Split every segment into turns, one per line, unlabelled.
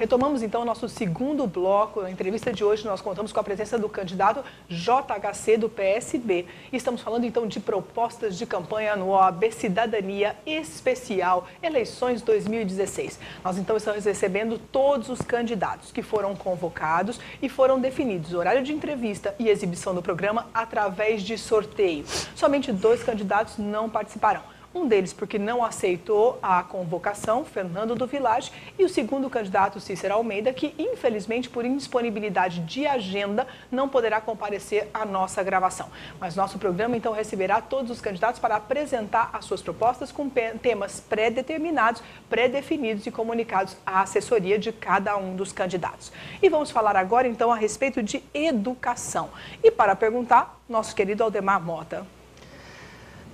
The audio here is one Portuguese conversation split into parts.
Retomamos então o nosso segundo bloco. Na entrevista de hoje nós contamos com a presença do candidato JHC do PSB. E estamos falando então de propostas de campanha no OAB Cidadania Especial Eleições 2016. Nós então estamos recebendo todos os candidatos que foram convocados e foram definidos o horário de entrevista e exibição do programa através de sorteio. Somente 2 candidatos não participarão. Um deles porque não aceitou a convocação, Fernando do Village, e o segundo candidato, Cícero Almeida, que infelizmente por indisponibilidade de agenda não poderá comparecer à nossa gravação. Mas nosso programa então receberá todos os candidatos para apresentar as suas propostas com temas pré-determinados, pré-definidos e comunicados à assessoria de cada um dos candidatos. E vamos falar agora então a respeito de educação. E para perguntar, nosso querido Aldemar Mota.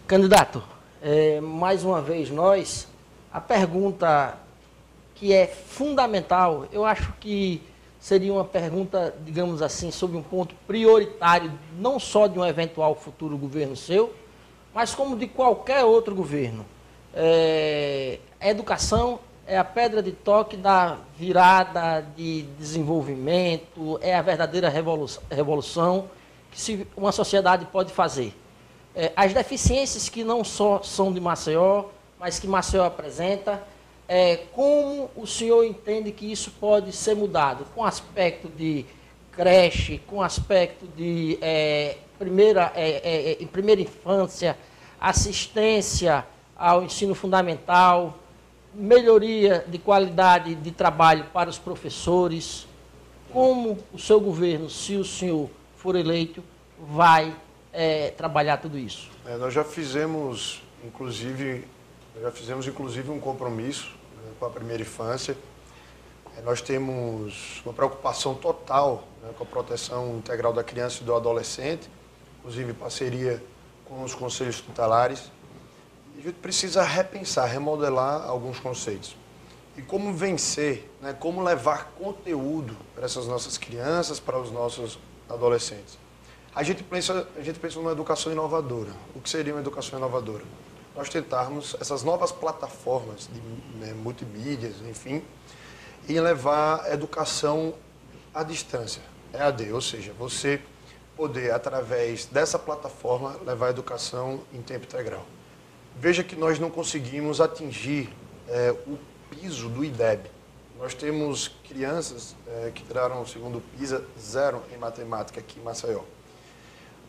Candidato, mais uma vez a pergunta que é fundamental, eu acho que seria uma pergunta, digamos assim, sobre um ponto prioritário, não só de um eventual futuro governo seu, mas como de qualquer outro governo. A educação é a pedra de toque da virada de desenvolvimento, é a verdadeira revolução que uma sociedade pode fazer. As deficiências que não só são de Maceió, mas que Maceió apresenta, como o senhor entende que isso pode ser mudado? Com aspecto de creche, com aspecto de primeira infância, assistência ao ensino fundamental, melhoria de qualidade de trabalho para os professores. Como o seu governo, se o senhor for eleito, vai trabalhar tudo isso?
Nós já fizemos, inclusive, um compromisso, né, com a primeira infância. Nós temos uma preocupação total, né, com a proteção integral da criança e do adolescente, inclusive parceria com os conselhos tutelares. E a gente precisa repensar, remodelar alguns conceitos. E como vencer, né, como levar conteúdo para essas nossas crianças, para os nossos adolescentes. A gente pensa numa educação inovadora. O que seria uma educação inovadora? Nós tentarmos essas novas plataformas de multimídias, enfim, e levar a educação à distância, EAD, ou seja, você poder, através dessa plataforma, levar a educação em tempo integral. Veja que nós não conseguimos atingir o piso do IDEB. Nós temos crianças que tiraram, segundo o PISA, 0 em matemática aqui em Maceió.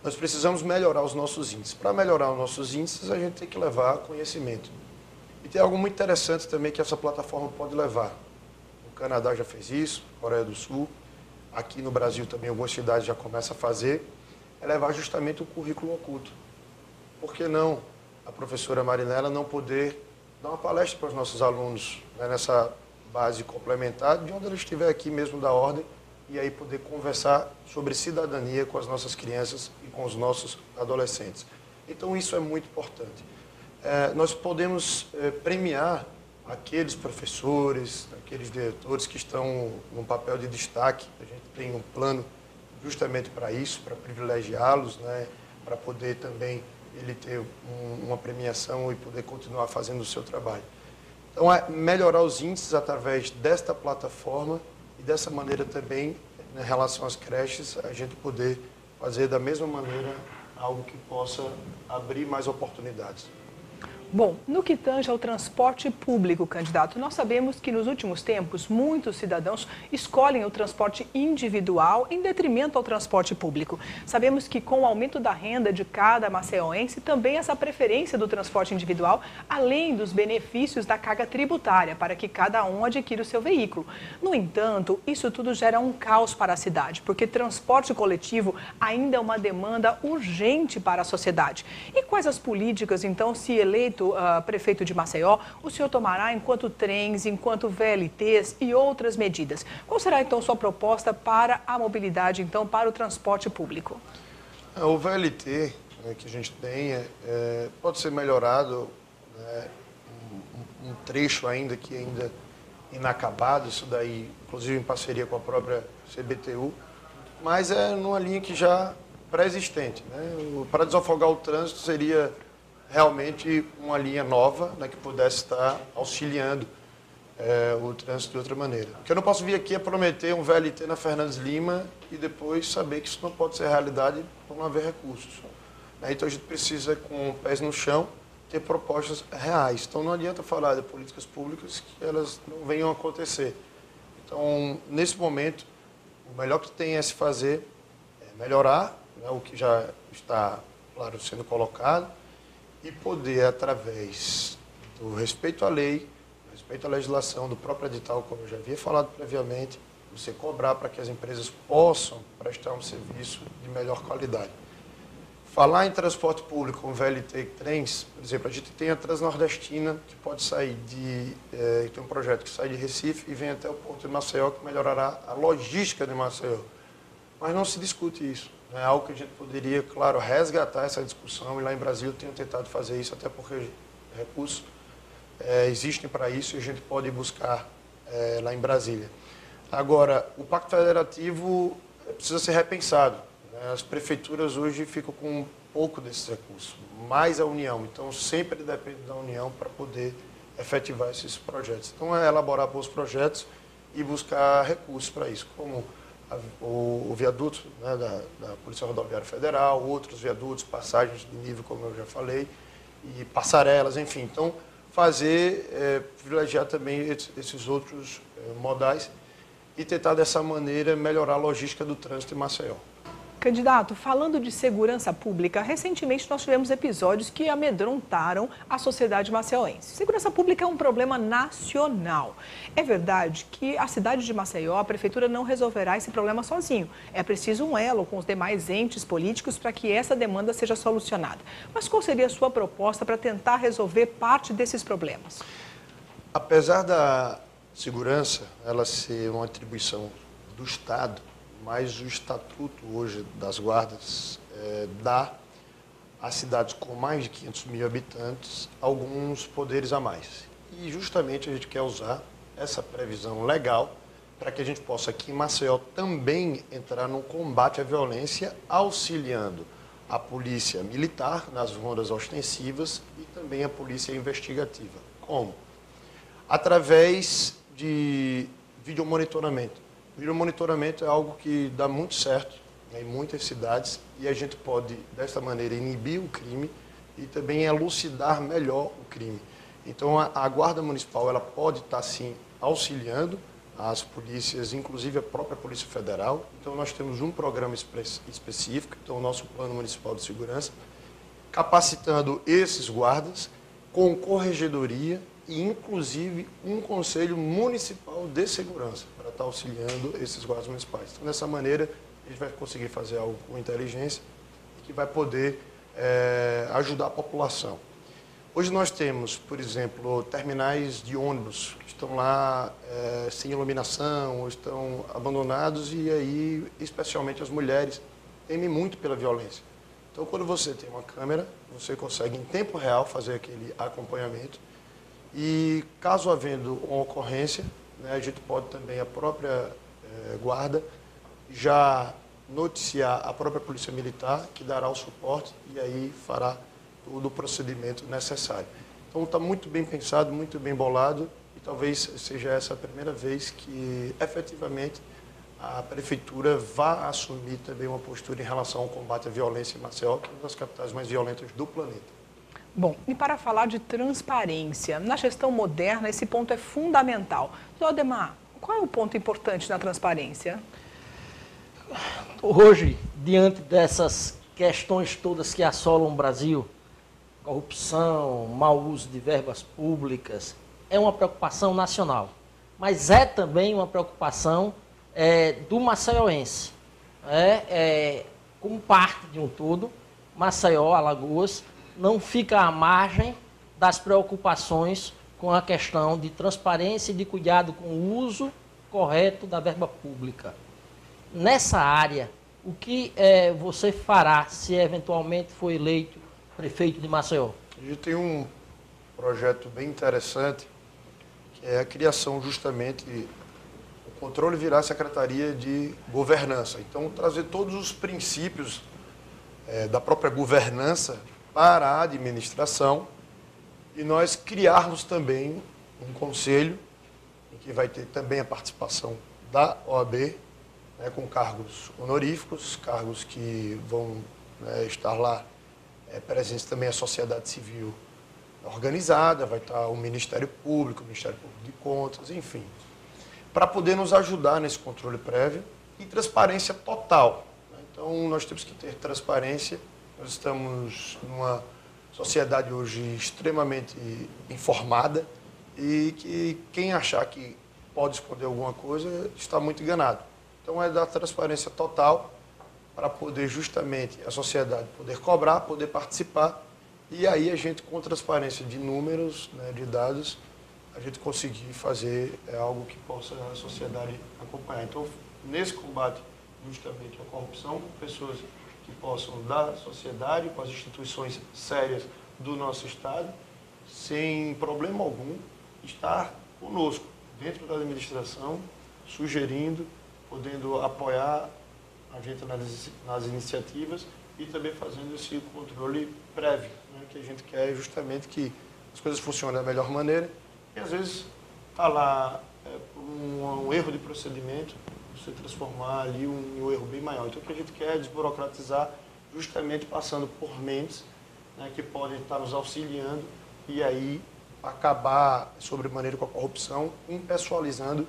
Nós precisamos melhorar os nossos índices. Para melhorar os nossos índices, a gente tem que levar conhecimento. E tem algo muito interessante também que essa plataforma pode levar. O Canadá já fez isso, Coreia do Sul, aqui no Brasil também algumas cidades já começam a fazer, é levar justamente o currículo oculto. Por que não a professora Marinela não poder dar uma palestra para os nossos alunos, né, nessa base complementar, de onde ele estiver aqui mesmo da ordem, e aí poder conversar sobre cidadania com as nossas crianças e com os nossos adolescentes. Então, isso é muito importante. Nós podemos premiar aqueles professores, aqueles diretores que estão num papel de destaque. A gente tem um plano justamente para isso, para privilegiá-los, né, para poder também ele ter uma premiação e poder continuar fazendo o seu trabalho. Então, melhorar os índices através desta plataforma e dessa maneira também, em relação às creches, a gente poder fazer da mesma maneira algo que possa abrir mais oportunidades.
Bom, no que tange ao transporte público, candidato, nós sabemos que nos últimos tempos muitos cidadãos escolhem o transporte individual em detrimento ao transporte público. Sabemos que com o aumento da renda de cada maceioense, também essa preferência do transporte individual, além dos benefícios da carga tributária, para que cada um adquira o seu veículo. No entanto, isso tudo gera um caos para a cidade, porque transporte coletivo ainda é uma demanda urgente para a sociedade. E quais as políticas, então, se eleito prefeito de Maceió, o senhor tomará enquanto trens, enquanto VLTs e outras medidas? Qual será, então, sua proposta para a mobilidade, então, para o transporte público?
O VLT, né, que a gente tem pode ser melhorado, né, um trecho ainda que ainda inacabado, isso daí, inclusive em parceria com a própria CBTU, mas é numa linha que já pré-existente, né? Para desafogar o trânsito seria realmente uma linha nova, né, que pudesse estar auxiliando o trânsito de outra maneira. Porque eu não posso vir aqui a prometer um VLT na Fernandes Lima e depois saber que isso não pode ser realidade por não haver recursos. Então a gente precisa, com pés no chão, ter propostas reais. Então não adianta falar de políticas públicas que elas não venham a acontecer. Então, nesse momento, o melhor que tem a se fazer é melhorar, né, o que já está, claro, sendo colocado, e poder, através do respeito à lei, respeito à legislação, do próprio edital, como eu já havia falado previamente, você cobrar para que as empresas possam prestar um serviço de melhor qualidade. Falar em transporte público com VLT e trens, por exemplo, a gente tem a Transnordestina, que pode sair tem um projeto que sai de Recife e vem até o Porto de Maceió, que melhorará a logística de Maceió. Mas não se discute isso. É algo que a gente poderia, claro, resgatar essa discussão, e lá em Brasília eu tenho tentado fazer isso, até porque recursos existem para isso e a gente pode buscar lá em Brasília. Agora, o Pacto Federativo precisa ser repensado. As prefeituras hoje ficam com um pouco desses recursos, mais a União. Então, sempre depende da União para poder efetivar esses projetos. Então, é elaborar bons projetos e buscar recursos para isso, como o viaduto, né, da Polícia Rodoviária Federal, outros viadutos, passagens de nível, como eu já falei, e passarelas, enfim. Então, privilegiar também esses outros modais e tentar, dessa maneira, melhorar a logística do trânsito em Maceió.
Candidato, falando de segurança pública, recentemente nós tivemos episódios que amedrontaram a sociedade maceiense. Segurança pública é um problema nacional. É verdade que a cidade de Maceió, a prefeitura não resolverá esse problema sozinho. É preciso um elo com os demais entes políticos para que essa demanda seja solucionada. Mas qual seria a sua proposta para tentar resolver parte desses problemas?
Apesar da segurança ela ser uma atribuição do Estado, mas o estatuto hoje das guardas dá às cidades com mais de 500 mil habitantes alguns poderes a mais. E justamente a gente quer usar essa previsão legal para que a gente possa aqui em Maceió também entrar no combate à violência, auxiliando a polícia militar nas rondas ostensivas e também a polícia investigativa. Como? Através de videomonitoramento. O videomonitoramento é algo que dá muito certo, né, em muitas cidades, e a gente pode, dessa maneira, inibir o crime e também elucidar melhor o crime. Então, a Guarda Municipal ela pode estar, sim, auxiliando as polícias, inclusive a própria Polícia Federal. Então, nós temos um programa específico, então, o nosso Plano Municipal de Segurança, capacitando esses guardas com corregedoria e, inclusive, um Conselho Municipal de Segurança para estar auxiliando esses guardas municipais. Então, dessa maneira, a gente vai conseguir fazer algo com inteligência e que vai poder ajudar a população. Hoje nós temos, por exemplo, terminais de ônibus que estão lá sem iluminação, ou estão abandonados, e aí, especialmente as mulheres, temem muito pela violência. Então, quando você tem uma câmera, você consegue, em tempo real, fazer aquele acompanhamento. E, caso havendo uma ocorrência, né, a gente pode também, a própria guarda, já noticiar a própria Polícia Militar, que dará o suporte e aí fará todo o procedimento necessário. Então, está muito bem pensado, muito bem bolado, e talvez seja essa a primeira vez que, efetivamente, a Prefeitura vá assumir também uma postura em relação ao combate à violência em Maceió, que é uma das capitais mais violentas do planeta.
Bom, e para falar de transparência, na gestão moderna esse ponto é fundamental. Ademar, qual é o ponto importante na transparência?
Hoje, diante dessas questões todas que assolam o Brasil, corrupção, mau uso de verbas públicas, é uma preocupação nacional, mas é também uma preocupação do maceioense. Como parte de um todo, Maceió, Alagoas, não fica à margem das preocupações com a questão de transparência e de cuidado com o uso correto da verba pública. Nessa área, o que você fará se eventualmente for eleito prefeito de Maceió?
A gente tem um projeto bem interessante, que é a criação justamente, o controle virar a Secretaria de Governança. Então, trazer todos os princípios da própria governança para a administração, e nós criarmos também um conselho em que vai ter também a participação da OAB, né, com cargos honoríficos, cargos que vão, né, estar lá presentes também a sociedade civil organizada, vai estar o Ministério Público de Contas, enfim, para poder nos ajudar nesse controle prévio e transparência total. Então, nós temos que ter transparência. Nós estamos numa sociedade hoje extremamente informada e que quem achar que pode esconder alguma coisa está muito enganado. Então, é dar transparência total para poder justamente a sociedade poder cobrar, poder participar e aí a gente, com transparência de números, né, de dados, a gente conseguir fazer algo que possa a sociedade acompanhar. Então, nesse combate justamente à corrupção, com pessoas que possam da sociedade, com as instituições sérias do nosso Estado, sem problema algum, estar conosco, dentro da administração, sugerindo, podendo apoiar a gente nas iniciativas e também fazendo esse controle prévio, né, que a gente quer justamente que as coisas funcionem da melhor maneira e às vezes está lá por um erro de procedimento, você transformar ali um erro bem maior. Então o que a gente quer é desburocratizar, justamente passando por mentes, né, que podem estar nos auxiliando e aí acabar sobremaneira com a corrupção, impessoalizando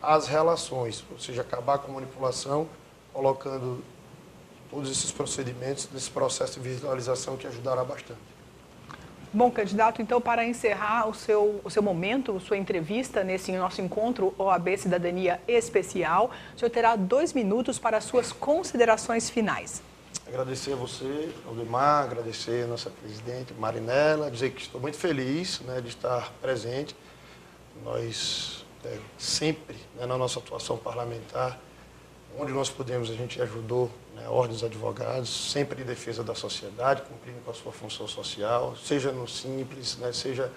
as relações, ou seja, acabar com a manipulação, colocando todos esses procedimentos nesse processo de visualização que ajudará bastante.
Bom, candidato, então, para encerrar o seu momento, sua entrevista nesse nosso encontro OAB Cidadania Especial, o senhor terá 2 minutos para as suas considerações finais.
Agradecer a você, Aldemar, agradecer a nossa presidente Marinela, dizer que estou muito feliz, né, de estar presente. Nós sempre, né, na nossa atuação parlamentar, onde nós pudemos, a gente ajudou, né, a Ordem dos Advogados, sempre em defesa da sociedade, cumprindo com a sua função social, seja no Simples, né, seja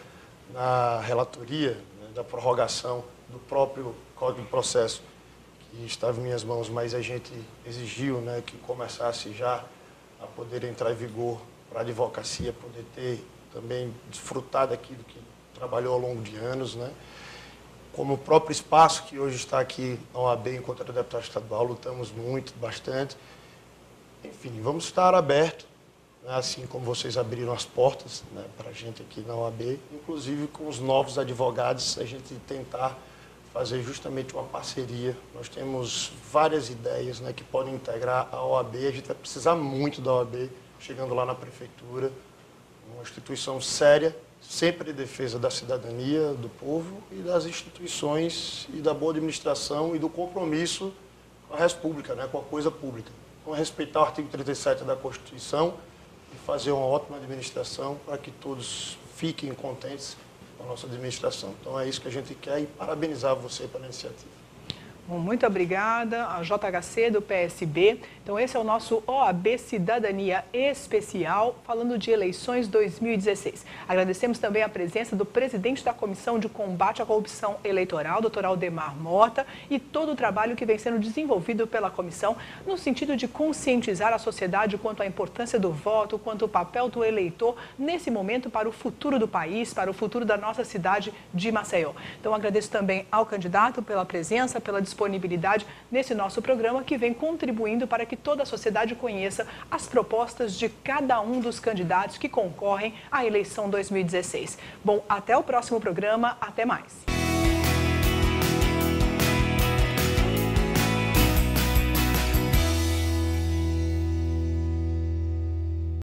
na relatoria, né, da prorrogação do próprio Código de Processo, que estava em minhas mãos, mas a gente exigiu, né, que começasse já a poder entrar em vigor para a advocacia, poder ter também desfrutar daquilo que trabalhou ao longo de anos, né? Como o próprio espaço que hoje está aqui na OAB, enquanto deputado estadual, lutamos muito, bastante. Enfim, vamos estar abertos, né, assim como vocês abriram as portas, né, para a gente aqui na OAB, inclusive com os novos advogados, a gente tentar fazer justamente uma parceria. Nós temos várias ideias, né, que podem integrar a OAB, a gente vai precisar muito da OAB, chegando lá na prefeitura, uma instituição séria, sempre em defesa da cidadania, do povo e das instituições e da boa administração e do compromisso com a res pública, né, com a coisa pública. Então, respeitar o artigo 37 da Constituição e fazer uma ótima administração para que todos fiquem contentes com a nossa administração. Então, é isso que a gente quer e parabenizar você pela iniciativa.
Bom, muito obrigada, a JHC do PSB. Então, esse é o nosso OAB Cidadania Especial, falando de eleições 2016. Agradecemos também a presença do presidente da Comissão de Combate à Corrupção Eleitoral, Dr. Aldemar Mota, e todo o trabalho que vem sendo desenvolvido pela comissão no sentido de conscientizar a sociedade quanto à importância do voto, quanto ao papel do eleitor nesse momento para o futuro do país, para o futuro da nossa cidade de Maceió. Então, agradeço também ao candidato pela presença, pela disponibilidade nesse nosso programa, que vem contribuindo para que toda a sociedade conheça as propostas de cada um dos candidatos que concorrem à eleição 2016. Bom, até o próximo programa, até mais.